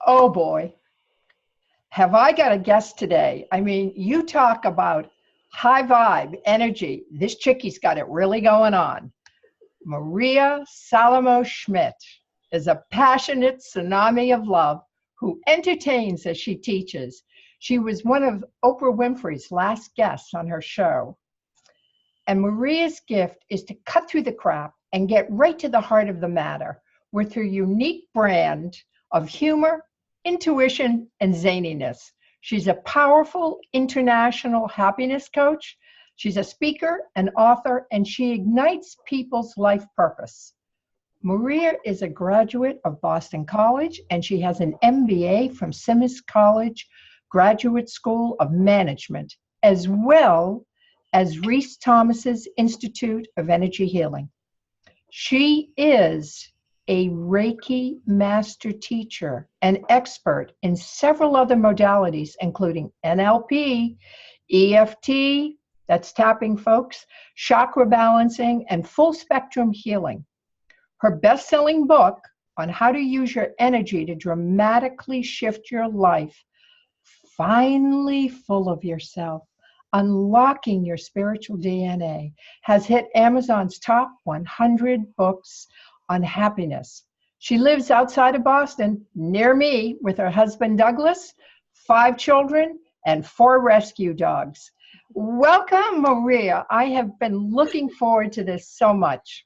Oh boy, have I got a guest today. I mean, you talk about high vibe, energy. This chickie's got it really going on. Maria Saloma Schmidt is a passionate tsunami of love who entertains as she teaches. She was one of Oprah Winfrey's last guests on her show. And Maria's gift is to cut through the crap and get right to the heart of the matter with her unique brand of humor, intuition, and zaniness. She's a powerful international happiness coach. She's a speaker, an author, and she ignites people's life purpose. Maria is a graduate of Boston College, and she has an MBA from Simmons College Graduate School of Management, as well as Reese Thomas's Institute of Energy Healing. She is a Reiki master teacher and expert in several other modalities, including NLP, EFT, that's tapping folks, chakra balancing, and full spectrum healing. Her best-selling book on how to use your energy to dramatically shift your life, Finally Full of Yourself, Unlocking Your Spiritual DNA, has hit Amazon's top 100 books on happiness. She lives outside of Boston, near me, with her husband Douglas, 5 children, and 4 rescue dogs. Welcome, Maria. I have been looking forward to this so much.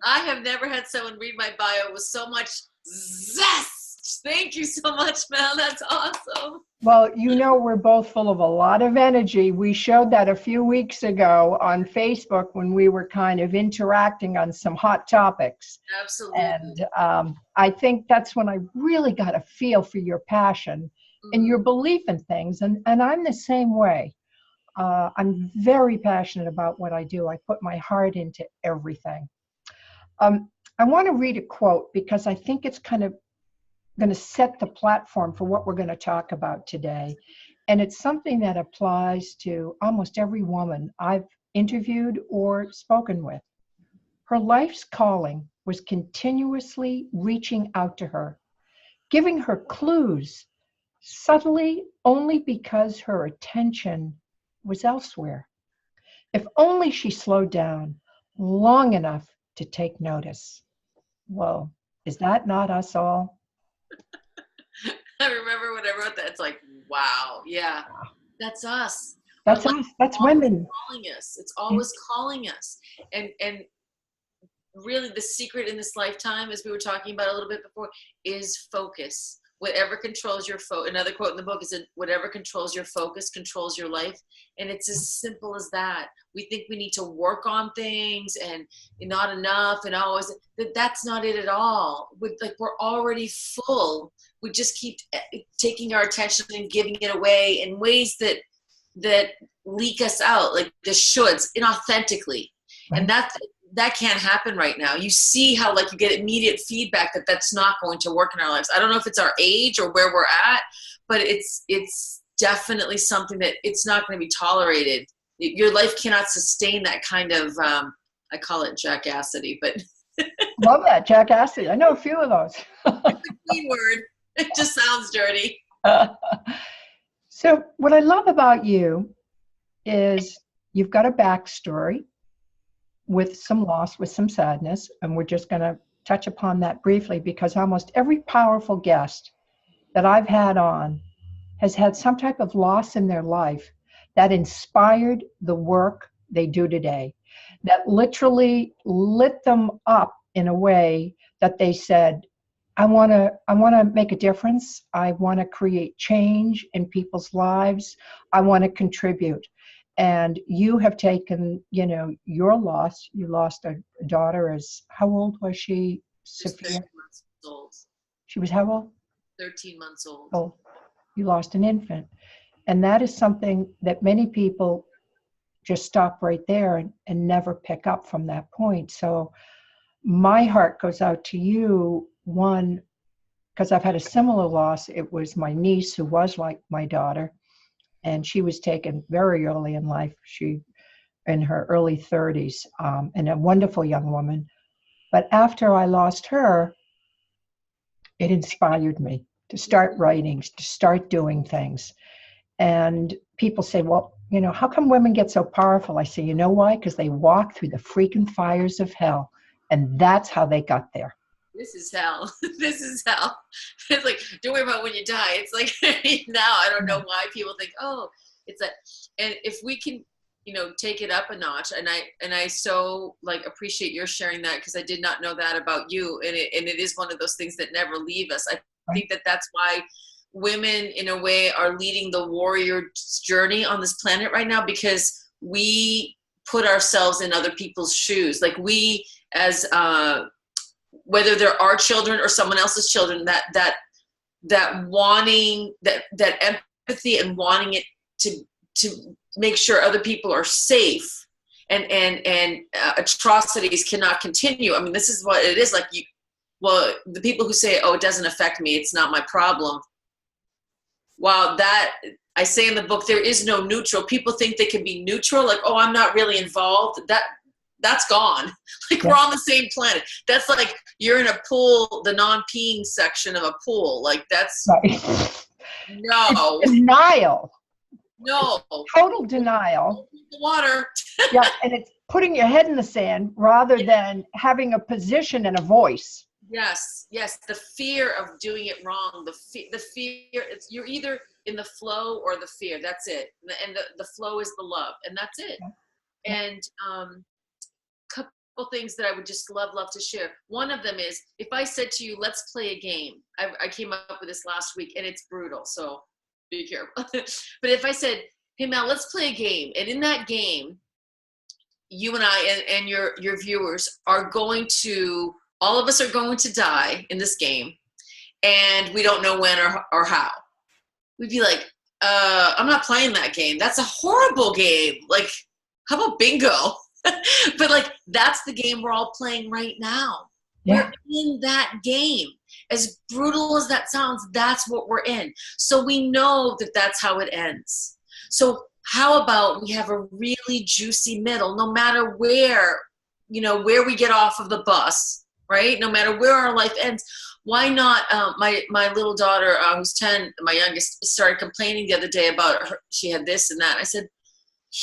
I have never had someone read my bio with so much zest. Thank you so much, Mel. That's awesome. Well, you know, we're both full of a lot of energy. We showed that a few weeks ago on Facebook when we were kind of interacting on some hot topics. Absolutely. And I think that's when I really got a feel for your passion and your belief in things. And I'm the same way. I'm very passionate about what I do. I put my heart into everything. I want to read a quote because I think it's kind of going to set the platform for what we're going to talk about today. And it's something that applies to almost every woman I've interviewed or spoken with. Her life's calling was continuously reaching out to her, giving her clues subtly only because her attention was elsewhere. If only she slowed down long enough to take notice. Well, is that not us all? I remember when I wrote that, it's like, wow, yeah, that's us. That's us. That's women. Calling us. It's always calling us. And really the secret in this lifetime, as we were talking about a little bit before, is focus. Whatever controls your focus. Another quote in the book is that whatever controls your focus controls your life. And it's as simple as that. We think we need to work on things and not enough and always, that's not it at all. We're already full. We just keep taking our attention and giving it away in ways that leak us out, like the shoulds, inauthentically. Right. And that can't happen right now. You see how you get immediate feedback that's not going to work in our lives. I don't know if it's our age or where we're at, but it's definitely something that it's not going to be tolerated. Your life cannot sustain that kind of, I call it jackassity, but. Love that, jackassity. I know a few of those. It's a clean word. It just sounds dirty. So what I love about you is you've got a backstory with some loss, with some sadness, and we're just going to touch upon that briefly because almost every powerful guest that I've had on has had some type of loss in their life that inspired the work they do today, that literally lit them up in a way that they said, I want to make a difference. I want to create change in people's lives. I want to contribute. And you have taken, your loss. You lost a daughter how old was she? She was 13 months old. She was how old? 13 months old. Oh, you lost an infant. And that is something that many people just stop right there and never pick up from that point. So my heart goes out to you, one, because I've had a similar loss. It was my niece who was like my daughter. And she was taken very early in life. She, in her early 30s, and a wonderful young woman. But after I lost her, it inspired me. to start writing, to start doing things. And people say, well, you know, how come women get so powerful? I say, you know why? Because they walk through the freaking fires of hell. And that's how they got there. This is hell. This is hell. It's like, don't worry about when you die. It's like, now I don't know why people think, oh, it's that. And if we can, you know, take it up a notch, and I so like appreciate your sharing that, because I did not know that about you. And it is one of those things that never leave us. I think that that's why women in a way are leading the warrior journey on this planet right now, because we put ourselves in other people's shoes. Like we, as whether they're our children or someone else's children, that wanting that empathy and wanting it to make sure other people are safe and atrocities cannot continue. I mean, this is what it is. Like the people who say, oh, it doesn't affect me, it's not my problem. Wow, that I say in the book, there is no neutral. People think they can be neutral, like, oh, I'm not really involved. That's gone. Like we're on the same planet. That's like you're in a pool, the non-peeing section of a pool. Like that's no it's denial. No. It's total denial. The water. Yeah, and it's putting your head in the sand rather than having a position and a voice. Yes. The fear of doing it wrong. The fear. You're either in the flow or the fear. That's it. And the flow is the love, and that's it. Yeah. And couple things that I would just love to share. One of them is, if I said to you, let's play a game. I came up with this last week, and it's brutal, so be careful. But if I said, hey Mel, let's play a game, and in that game, you and I and your viewers are going to, all of us are going to die in this game, and we don't know when or how. We'd be like, I'm not playing that game. That's a horrible game. Like, how about bingo? But like, that's the game we're all playing right now. Yeah. We're in that game. As brutal as that sounds, that's what we're in. So we know that that's how it ends. So how about we have a really juicy middle, no matter where, where we get off of the bus, right? No matter where our life ends. Why not? My little daughter, who's 10, my youngest, started complaining the other day about her. She had this and that. I said,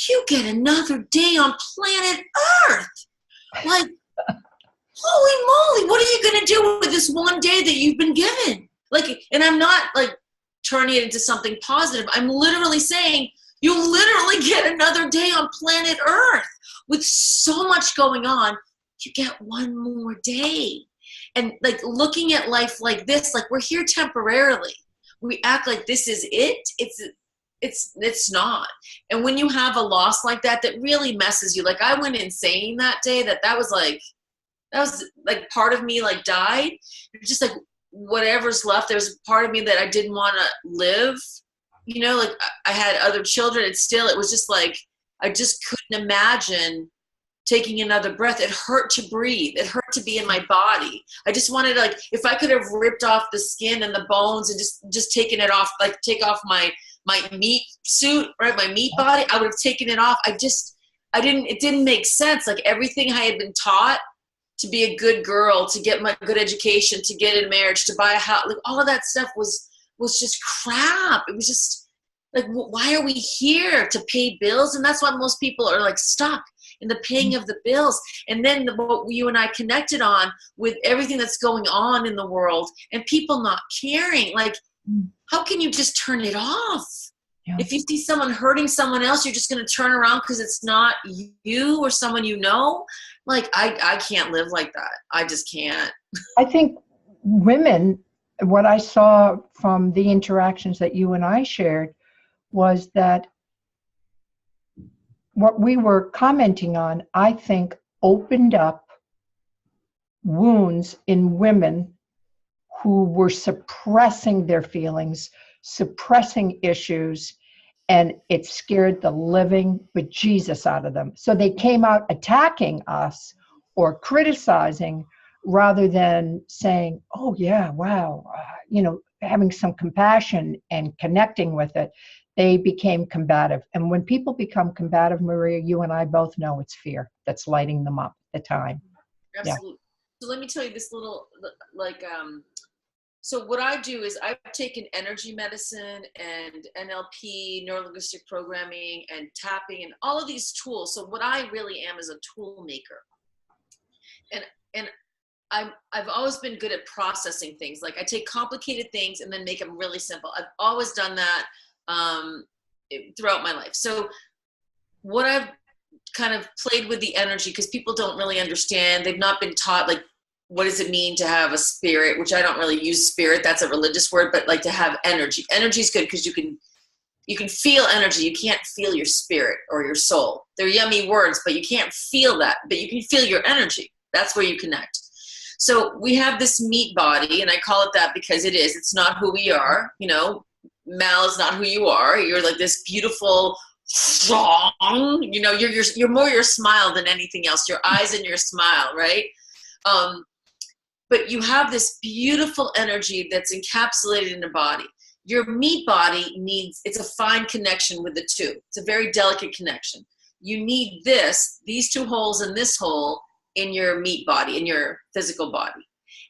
you get another day on planet Earth. Like, holy moly, what are you going to do with this one day that you've been given? Like, and I'm not like turning it into something positive. I'm literally saying you literally get another day on planet Earth with so much going on. You get one more day. And like looking at life like this, like we're here temporarily. We act like this is it. It's not. And when you have a loss like that really messes you. Like I went insane that day. That was like part of me like died. Just like whatever's left, there's part of me that I didn't want to live. Like I had other children, and still it was just like I just couldn't imagine taking another breath. It hurt to breathe. It hurt to be in my body. I just wanted, like, if I could have ripped off the skin and the bones and just taken it off, like take off my meat suit, right? My meat body, I would have taken it off. It didn't make sense. Like everything I had been taught to be a good girl, to get my good education, to get in marriage, to buy a house, like all of that stuff was just crap. It was just like, why are we here? To pay bills? And that's why most people are like stuck in the paying of the bills. And then what you and I connected on with everything that's going on in the world and people not caring. Like, how can you just turn it off? Yeah. If you see someone hurting someone else, you're just going to turn around because it's not you or someone you know. Like, I can't live like that. I just can't. I think women, what I saw from the interactions that you and I shared was that what we were commenting on, I think, opened up wounds in women who were suppressing their feelings, suppressing issues, and it scared the living bejesus out of them. So they came out attacking us or criticizing rather than saying, oh yeah, wow, having some compassion and connecting with it. They became combative. And when people become combative, Maria, you and I both know it's fear that's lighting them up at the time. Absolutely. Yeah. So let me tell you this little, So what I do is I've taken energy medicine and NLP, neuro-linguistic programming, and tapping, and all of these tools. So what I really am is a tool maker. And I've always been good at processing things. Like I take complicated things and then make them really simple. I've always done that throughout my life. So what I've kind of played with the energy, because people don't really understand. They've not been taught, like, what does it mean to have a spirit, which I don't really use spirit. That's a religious word, but like to have energy. Energy is good because you can feel energy. You can't feel your spirit or your soul. They're yummy words, but you can't feel that, but you can feel your energy. That's where you connect. So we have this meat body, and I call it that because it is. It's not who we are. You know, Mal is not who you are. You're like this beautiful, strong, you know, you're more your smile than anything else. Your eyes and your smile, right? But you have this beautiful energy that's encapsulated in the body. Your meat body it's a fine connection with the two. It's a very delicate connection. You need these two holes and this hole in your meat body, in your physical body.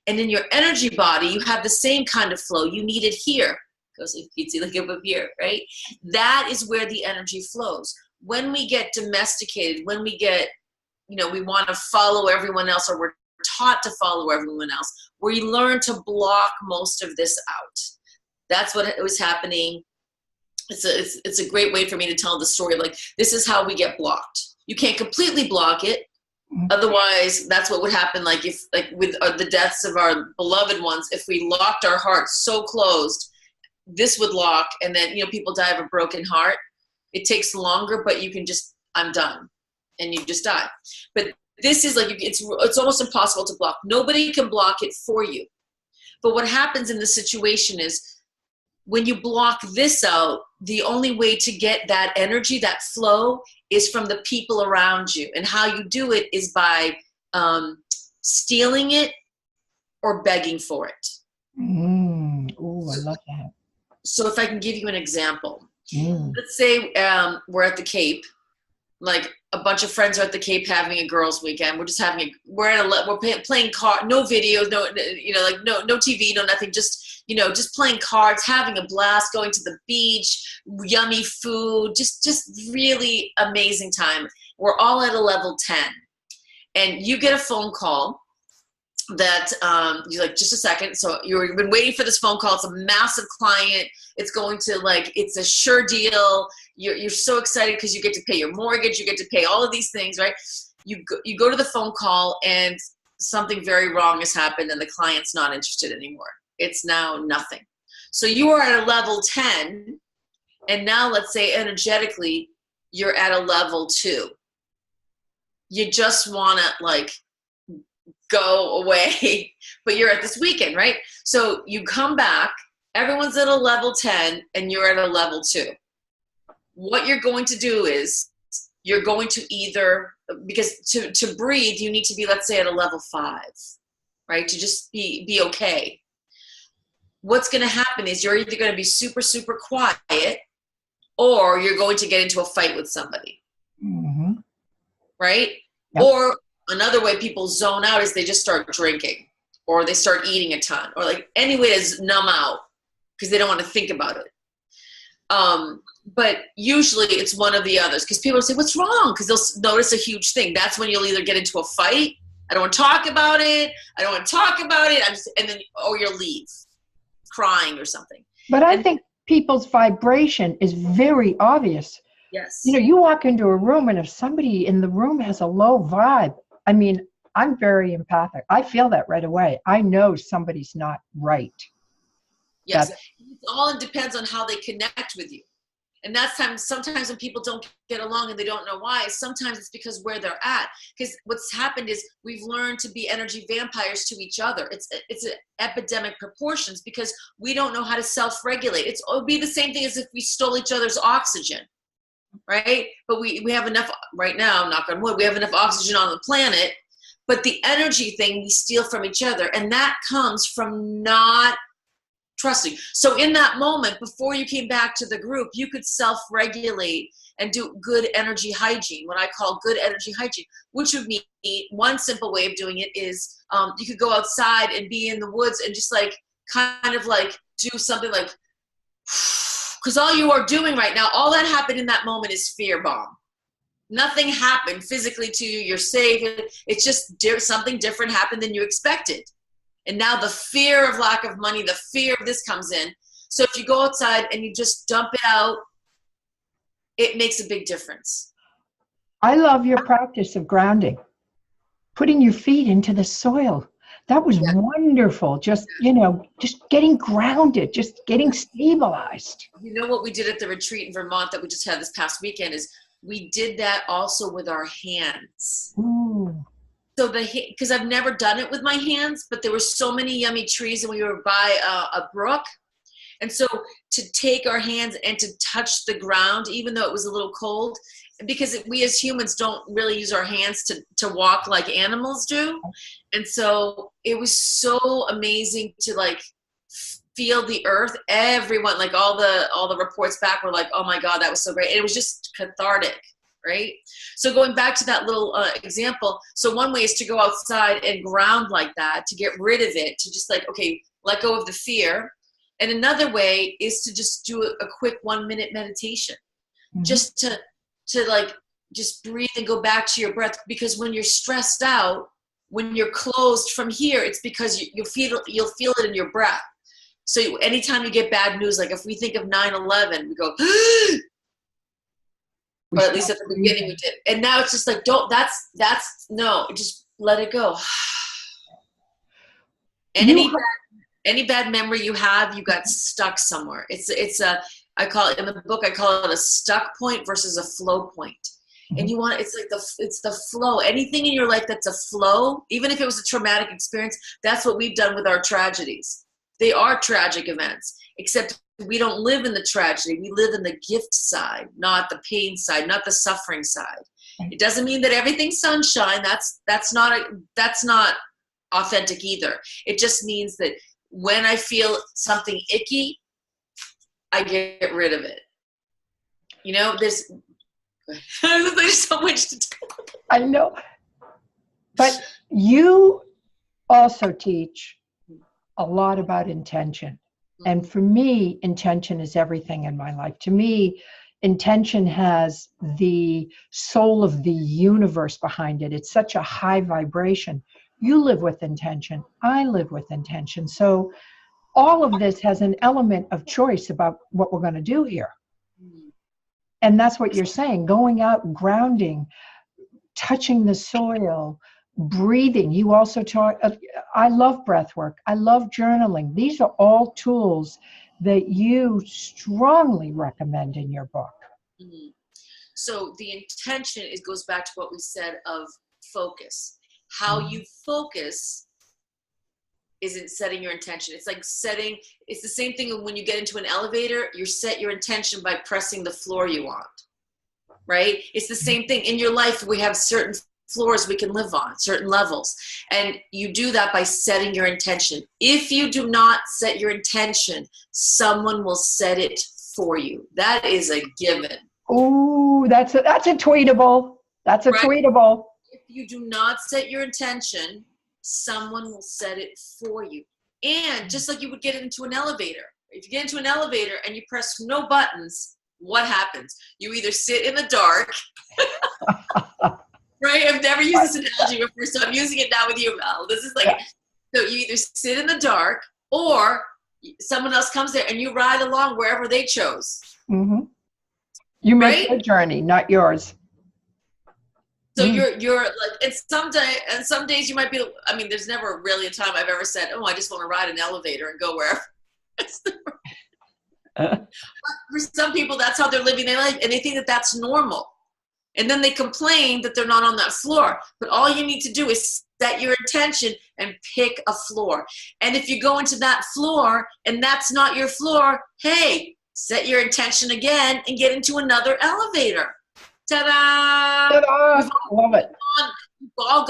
And in your energy body, you have the same kind of flow. You need it here. Goes like pizza, like up here, right? That is where the energy flows. When we get domesticated, when we get, you know, we want to follow everyone else, or we're taught to follow everyone else, we learn to block most of this out. That's what was happening. It's a great way for me to tell the story. Like, this is how we get blocked. You can't completely block it. Otherwise, that's what would happen. Like with the deaths of our beloved ones, if we locked our hearts so closed, this would lock, and then, you know, people die of a broken heart. It takes longer, but you can just, I'm done, and you just die. But this is like, it's almost impossible to block. Nobody can block it for you. But what happens in the situation is, when you block this out, the only way to get that energy, that flow, is from the people around you. And how you do it is by stealing it or begging for it. Oh, I love that. So if I can give you an example, let's say we're at the Cape, like a bunch of friends are at the Cape having a girls' weekend. We're playing cards, no videos, no, you know, like no TV, no nothing, just, you know, just playing cards, having a blast, going to the beach, yummy food, just really amazing time. We're all at a level 10, and you get a phone call that you're like, just a second. So you've been waiting for this phone call. It's a massive client. It's going to, like, it's a sure deal. You're so excited because you get to pay your mortgage. You get to pay all of these things, right? You go to the phone call, and something very wrong has happened, and the client's not interested anymore. It's now nothing. So you are at a level 10, and now let's say energetically you're at a level 2. You just want to, like, go away, but you're at this weekend, right? So you come back, everyone's at a level 10, and you're at a level 2. What you're going to do is, you're going to either, because to breathe, you need to be, let's say, at a level 5, right? To just be okay. What's going to happen is, you're either going to be super, super quiet, or you're going to get into a fight with somebody, right? Yep. Or another way people zone out is they just start drinking, or they start eating a ton, or like any way to numb out because they don't want to think about it. But usually it's one of the others, because people say, what's wrong? Because they'll notice a huge thing. That's when you'll either get into a fight. I don't want to talk about it. I don't want to talk about it. And then, or you'll leave crying or something. But I think people's vibration is very obvious. Yes. You know, you walk into a room, and if somebody in the room has a low vibe, I mean, I'm very empathic. I feel that right away. I know somebody's not right. Yes. It all depends on how they connect with you. And that's sometimes when people don't get along and they don't know why, sometimes it's because where they're at. Because what's happened is, we've learned to be energy vampires to each other. It's epidemic proportions, because we don't know how to self-regulate. It would be the same thing as if we stole each other's oxygen, right? But we have enough right now, knock on wood, we have enough oxygen on the planet, but the energy thing we steal from each other. And that comes from not trusting. So in that moment, before you came back to the group, you could self-regulate and do good energy hygiene, what I call good energy hygiene, which would mean, one simple way of doing it is, you could go outside and be in the woods and just, like, kind of like do something like, because all you are doing right now, all that happened in that moment is fear bomb. Nothing happened physically to you. You're safe. It's just something different happened than you expected. And now the fear of lack of money, the fear of this comes in. So if you go outside and you just dump it out, it makes a big difference. I love your practice of grounding, putting your feet into the soil. That was wonderful. Just, just getting grounded, just getting stabilized. You know what we did at the retreat in Vermont that we just had this past weekend is we did that also with our hands. Ooh. So because I've never done it with my hands, but there were so many yummy trees and we were by a brook. And so to take our hands and to touch the ground, even though it was a little cold, because we as humans don't really use our hands to walk like animals do. And so it was so amazing to like feel the earth. Everyone, like all the reports back were like, oh my God, that was so great. And it was just cathartic, right? So going back to that little example, so one way is to go outside and ground like that, to get rid of it, to just like, okay, let go of the fear. And another way is to just do a quick 1-minute meditation, just to like, just breathe and go back to your breath. Because when you're stressed out, when you're closed from here, it's because you'll feel it in your breath. So anytime you get bad news, like if we think of 9/11, we go, or at least at the beginning we did. And now it's just like, no, just let it go. And any bad memory you have, you got stuck somewhere. I call it in the book, I call it a stuck point versus a flow point. And you want, it's the flow. Anything in your life that's a flow, even if it was a traumatic experience, that's what we've done with our tragedies. They are tragic events, except we don't live in the tragedy. We live in the gift side, not the pain side, not the suffering side. It doesn't mean that everything's sunshine. That's not authentic either. It just means that when I feel something icky, I get rid of it. There's so much to do. I know. But you also teach a lot about intention. And for me, intention is everything in my life. To me, intention has the soul of the universe behind it. It's such a high vibration. You live with intention. I live with intention. So all of this has an element of choice about what we're going to do here. And that's what you're saying, going out, grounding, touching the soil, breathing. You also talk, I love breath work. I love journaling. These are all tools that you strongly recommend in your book. Mm-hmm. So the intention goes back to what we said of focus. How you focus isn't setting your intention. It's like it's the same thing when you get into an elevator, you set your intention by pressing the floor you want, right? It's the same thing in your life. We have certain floors we can live on, certain levels. And you do that by setting your intention. If you do not set your intention, someone will set it for you. That is a given. Ooh, that's a tweetable. That's a tweetable. If you do not set your intention, someone will set it for you. And just like you would get into an elevator. If you get into an elevator and you press no buttons, what happens? You either sit in the dark, right? I've never used this analogy before, so I'm using it now with you, Mel. This is like, so you either sit in the dark or someone else comes there and you ride along wherever they chose. Mm-hmm. You make their journey, not yours. So you're like, and some days you might be, I mean, there's never really a time I've ever said, oh, I just want to ride an elevator and go wherever. For some people, that's how they're living their life, and they think that that's normal. And then they complain that they're not on that floor. But all you need to do is set your intention and pick a floor. And if you go into that floor and that's not your floor, hey, set your intention again and get into another elevator. Ta-da! Ta-da! Love it. We've all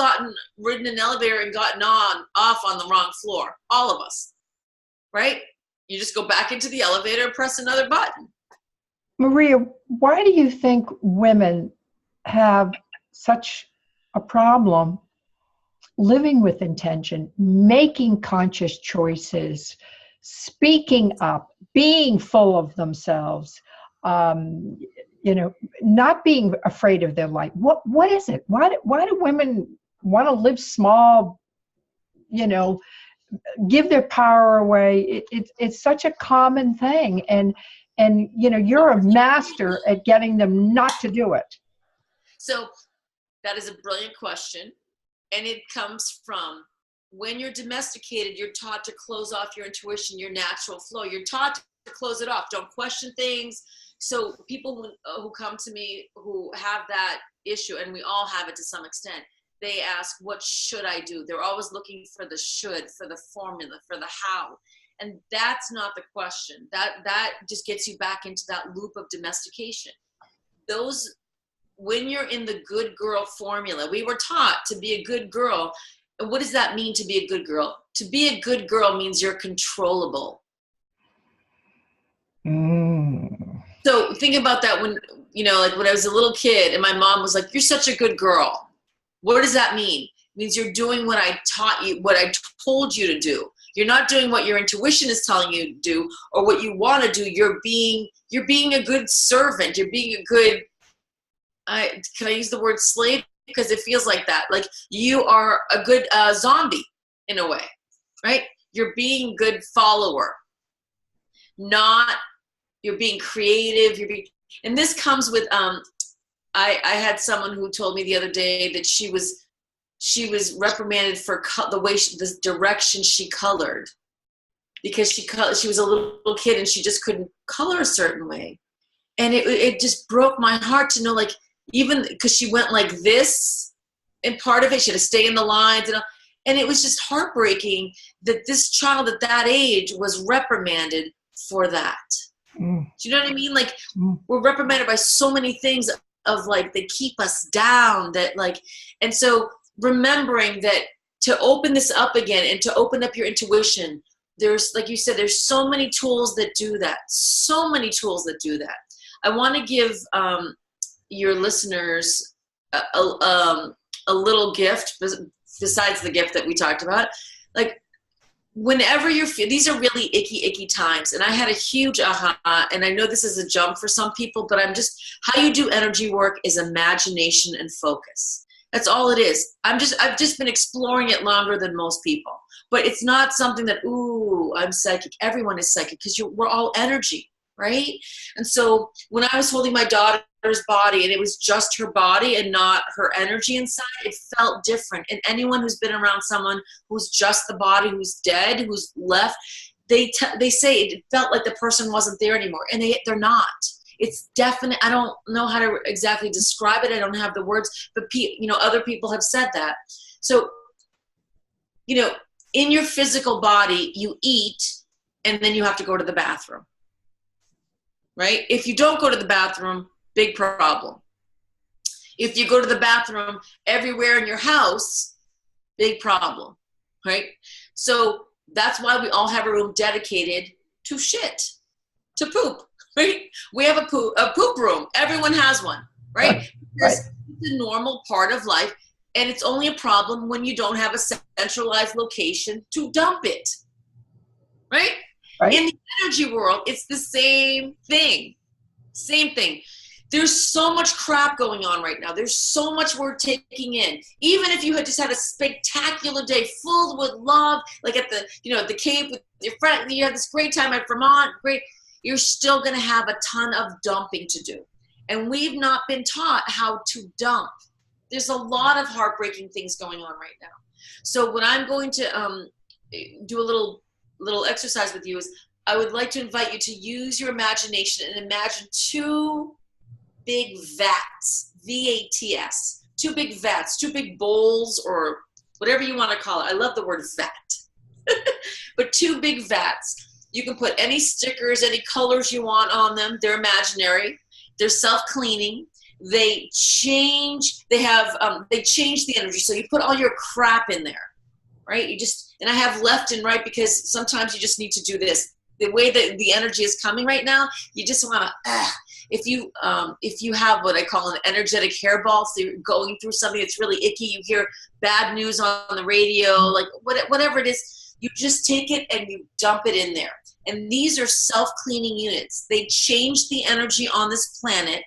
ridden an elevator and gotten off on the wrong floor. All of us, right? You just go back into the elevator and press another button. Maria, why do you think women have such a problem living with intention, making conscious choices, speaking up, being full of themselves, not being afraid of their light. What is it? Why do women want to live small, give their power away? It's such a common thing. And you're a master at getting them not to do it. So that is a brilliant question. And it comes from when you're domesticated, you're taught to close off your intuition, your natural flow. You're taught to close it off. Don't question things. So people who come to me who have that issue, and we all have it to some extent, they ask, what should I do? They're always looking for the should, for the formula, for the how. And that's not the question. That just gets you back into that loop of domestication. When you're in the good girl formula, we were taught to be a good girl. And what does that mean, to be a good girl? To be a good girl means you're controllable. So think about that when I was a little kid and my mom was like, you're such a good girl. What does that mean? It means you're doing what I taught you, what I told you to do. You're not doing what your intuition is telling you to do or what you want to do. You're being a good servant. You're being a good, can I use the word slave? Because it feels like that. Like you are a good zombie in a way, right? You're being a good follower. You're being creative. And this comes with, I had someone who told me the other day that she was reprimanded for the direction she colored, because she was a little kid and she just couldn't color a certain way. And it just broke my heart to know, like, even because she went like this, and part of it, she had to stay in the lines, and it was just heartbreaking that this child at that age was reprimanded for that. Do you know what I mean? Like, we're reprimanded by so many things of like, they keep us down, that like, and so remembering that to open this up again and to open up your intuition, there's, like you said, there's so many tools that do that. So many tools that do that. I want to give your listeners a little gift besides the gift that we talked about. Like, whenever these are really icky times, and I had a huge aha, and I know this is a jump for some people, but how you do energy work is imagination and focus. That's all it is. I've just been exploring it longer than most people, but it's not something that, ooh, I'm psychic. Everyone is psychic, because we're all energy, right? And so when I was holding my daughter's body and it was just her body and not her energy inside, it felt different. And anyone who's been around someone who's just the body, who's dead, who's left, they say it felt like the person wasn't there anymore, and they're not. It's definite. I don't know how to exactly describe it. I don't have the words, but other people have said that. So, in your physical body, you eat, and then you have to go to the bathroom, right? If you don't go to the bathroom, big problem. If you go to the bathroom everywhere in your house, big problem, right? So that's why we all have a room dedicated to shit, to poop, right? We have a poop room. Everyone has one, right? Because it's a normal part of life, and it's only a problem when you don't have a centralized location to dump it, right? In the energy world, it's the same thing. Same thing. There's so much crap going on right now. There's so much we're taking in. Even if you had just had a spectacular day filled with love, like at the Cape with your friend, you had this great time at Vermont, great, you're still going to have a ton of dumping to do. And we've not been taught how to dump. There's a lot of heartbreaking things going on right now. So what I'm going to do a little exercise with you is, I would like to invite you to use your imagination and imagine two big vats, V-A-T-S, two big vats, two big bowls, or whatever you want to call it. I love the word vat. But two big vats. You can put any stickers, any colors you want on them. They're imaginary. They're self-cleaning. They change the energy. So you put all your crap in there, right? And I have left and right, because sometimes you just need to do this. The way that the energy is coming right now, you just want to, if you have what I call an energetic hairball, so you're going through something that's really icky, you hear bad news on the radio, like whatever it is, You just take it and you dump it in there. And these are self-cleaning units. They change the energy on this planet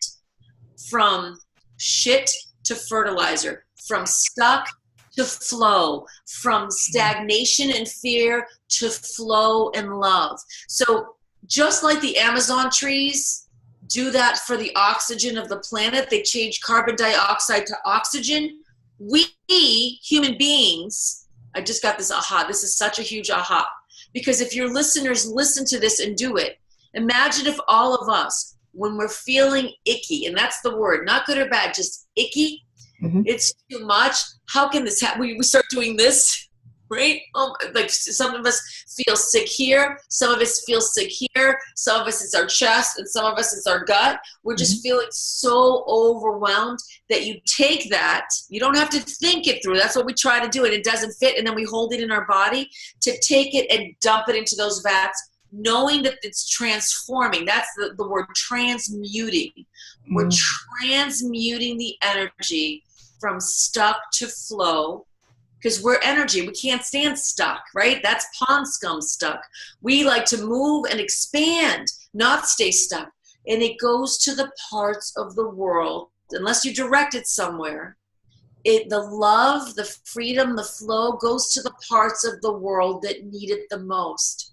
from shit to fertilizer, from stuck to flow, from stagnation and fear to flow and love. So just like the Amazon trees do that for the oxygen of the planet, they change carbon dioxide to oxygen. We, human beings, I just got this aha. This is such a huge aha. Because if your listeners listen to this and do it, imagine if all of us, when we're feeling icky, and that's the word, not good or bad, just icky, it's too much. How can this happen? We start doing this, right? Like some of us feel sick here, some of us feel sick here, some of us it's our chest, and some of us it's our gut. We're just feeling so overwhelmed that you take that, you don't have to think it through. That's what we try to do, and it doesn't fit, and then we hold it in our body to take it and dump it into those vats, knowing that it's transforming. That's the word, transmuting. We're transmuting the energy from stuck to flow, because we're energy. We can't stand stuck, right? That's pond scum stuck. We like to move and expand, not stay stuck. And it goes to the parts of the world, unless you direct it somewhere, the love, the freedom, the flow goes to the parts of the world that need it the most.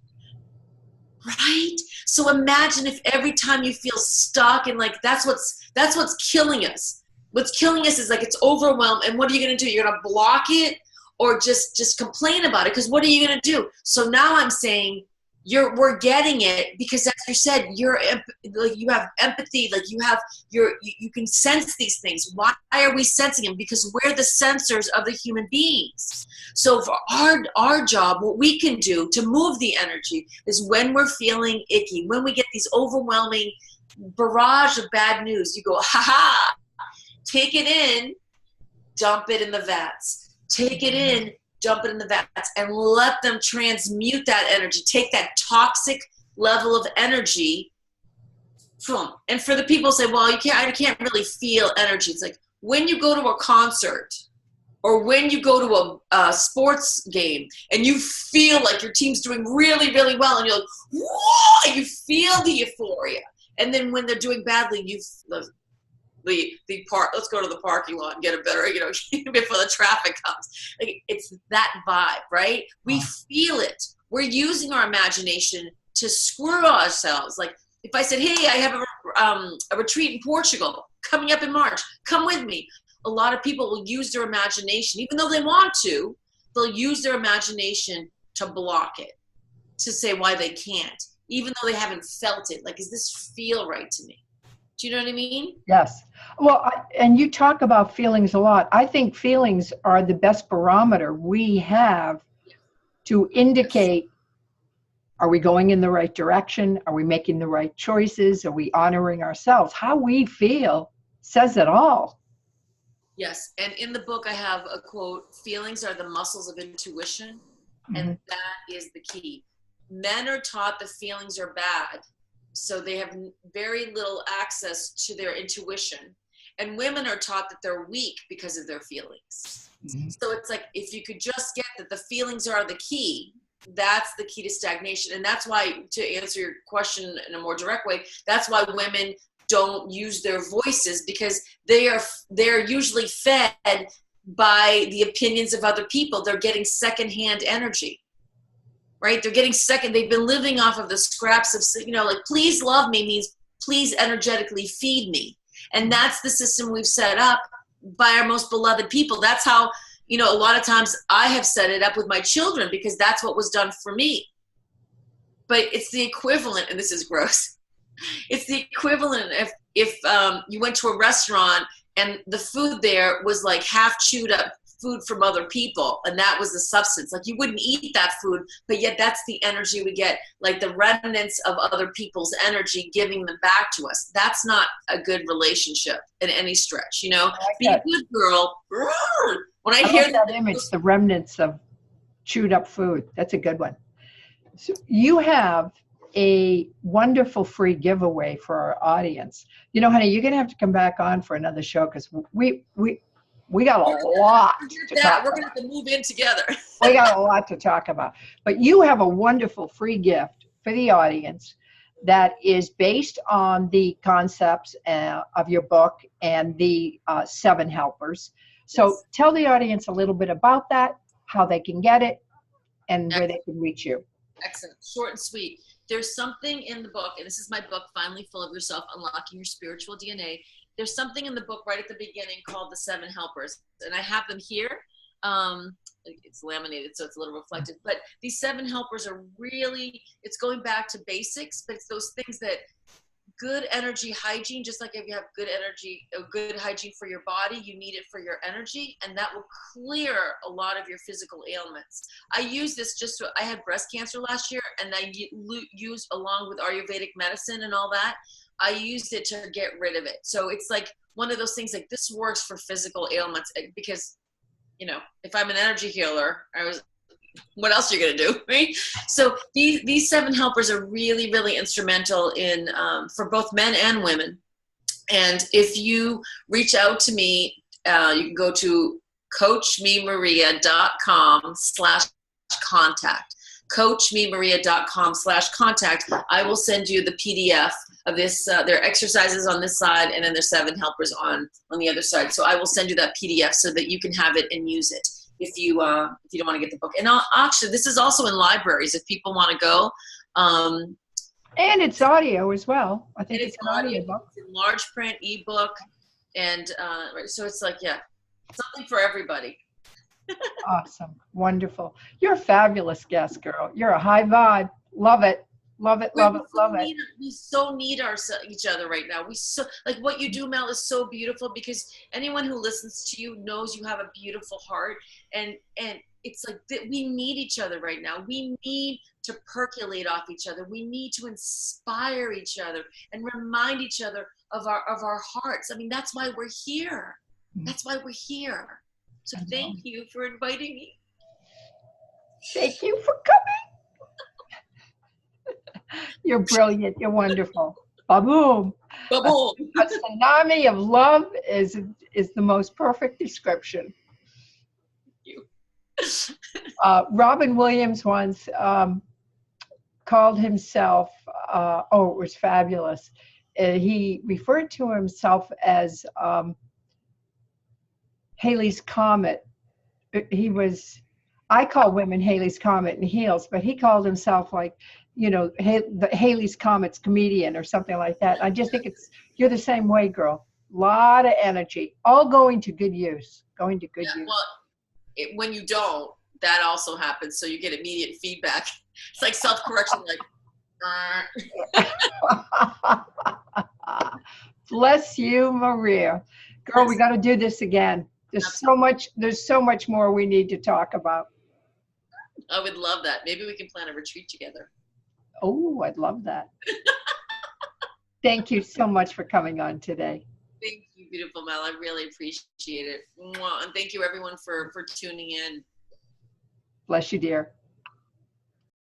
Right? So imagine if every time you feel stuck and like that's what's killing us. What's killing us is like it's overwhelmed, and what are you going to do? You're going to block it or just complain about it, because what are you going to do? So now I'm saying we're getting it because, as you said, you have empathy, like you can sense these things. Why are we sensing them? Because we're the sensors of the human beings. So for our job, what we can do to move the energy is when we're feeling icky, when we get these overwhelming barrage of bad news, you go, ha, take it in, dump it in the vats. Take it in, dump it in the vats, and let them transmute that energy. Take that toxic level of energy. And for the people who say, well, I can't really feel energy. It's like when you go to a concert or when you go to a sports game and you feel like your team's doing really, really well, and you're like, whoa, you feel the euphoria. And then when they're doing badly, let's go to the parking lot and get a better, before the traffic comes. Like it's that vibe, right? We feel it. We're using our imagination to screw ourselves. Like if I said, hey, I have a retreat in Portugal coming up in March, come with me. A lot of people will use their imagination, even though they want to, they'll use their imagination to block it, to say why they can't, even though they haven't felt it. Like, does this feel right to me? Do you know what I mean? Yes. Well, and you talk about feelings a lot. I think feelings are the best barometer we have to indicate, are we going in the right direction? Are we making the right choices? Are we honoring ourselves? How we feel says it all. Yes. And in the book, I have a quote, feelings are the muscles of intuition. And that is the key. Men are taught that feelings are bad, so they have very little access to their intuition. And women are taught that they're weak because of their feelings. So it's like, if you could just get that the feelings are the key, that's the key to stagnation. And that's why, to answer your question in a more direct way, that's why women don't use their voices, because they're usually fed by the opinions of other people. They're getting secondhand energy. Right? They're getting they've been living off of the scraps of, like, please love me means please energetically feed me. And that's the system we've set up by our most beloved people. That's how, a lot of times I have set it up with my children, because that's what was done for me. But it's the equivalent, and this is gross, it's the equivalent if you went to a restaurant and the food there was like half chewed up food from other people, and that was the substance. Like, you wouldn't eat that food, but yet that's the energy we get, like the remnants of other people's energy, giving them back to us. That's not a good relationship in any stretch, Be a good girl. When I hear that image, the remnants of chewed up food, that's a good one. So you have a wonderful free giveaway for our audience. Honey, you're going to have to come back on for another show, because we got a lot to talk We're about. going to have to move in together. We got a lot to talk about. But you have a wonderful free gift for the audience that is based on the concepts of your book and the 7 helpers. So Yes. tell the audience a little bit about that, how they can get it, and where they can reach you. Excellent. Short and sweet. There's something in the book, and this is my book, Finally Full of Yourself, Unlocking Your Spiritual DNA. There's something in the book right at the beginning called the 7 helpers, and I have them here. It's laminated, so it's a little reflective, but these 7 helpers are really, it's going back to basics, but it's those things that good energy hygiene, just like if you have good energy, good hygiene for your body, you need it for your energy, and that will clear a lot of your physical ailments. I use this I had breast cancer last year, and I used, along with Ayurvedic medicine and all that, I used it to get rid of it. So it's like one of those things, like this works for physical ailments, because, you know, if I'm an energy healer, what else are you going to do, right? So these 7 helpers are really, really instrumental in for both men and women. And if you reach out to me, you can go to coachmemaria.com/contact. coachmemaria.com/contact. I will send you the PDF of this. There are exercises on this side, and then there's 7 helpers on the other side. So I will send you that PDF so that you can have it and use it if you don't want to get the book. And actually, this is also in libraries if people want to go. And it's audio as well. I think it's an audio book. It's in large print, ebook, and so it's like, yeah, something for everybody. Awesome. Wonderful. You're a fabulous guest, girl. You're a high vibe. Love it. Love it, love it, love it. We so need each other right now. Like what you do, Mel, is so beautiful, because anyone who listens to you knows you have a beautiful heart, and it's like that we need each other right now. We need to percolate off each other. We need to inspire each other and remind each other of our hearts. I mean, that's why we're here. That's why we're here. So thank you for inviting me. Thank you for coming. You're brilliant. You're wonderful. Ba-boom. Ba-boom. A tsunami of love is the most perfect description. Thank you. Robin Williams once called himself, it was fabulous. He referred to himself as Halley's Comet. I call women Halley's Comet and heels, but he called himself like, you know, the Halley's Comet's comedian or something like that. I just think you're the same way, girl. A lot of energy, all going to good use. Going to good use. Well, when you don't, that also happens. So you get immediate feedback. It's like self-correction, like. Bless you, Maria. Girl, we got to do this again. There's so much more we need to talk about. I would love that. Maybe we can plan a retreat together. Oh, I'd love that. Thank you so much for coming on today. Thank you, beautiful Mel. I really appreciate it. And thank you, everyone, for tuning in. Bless you, dear.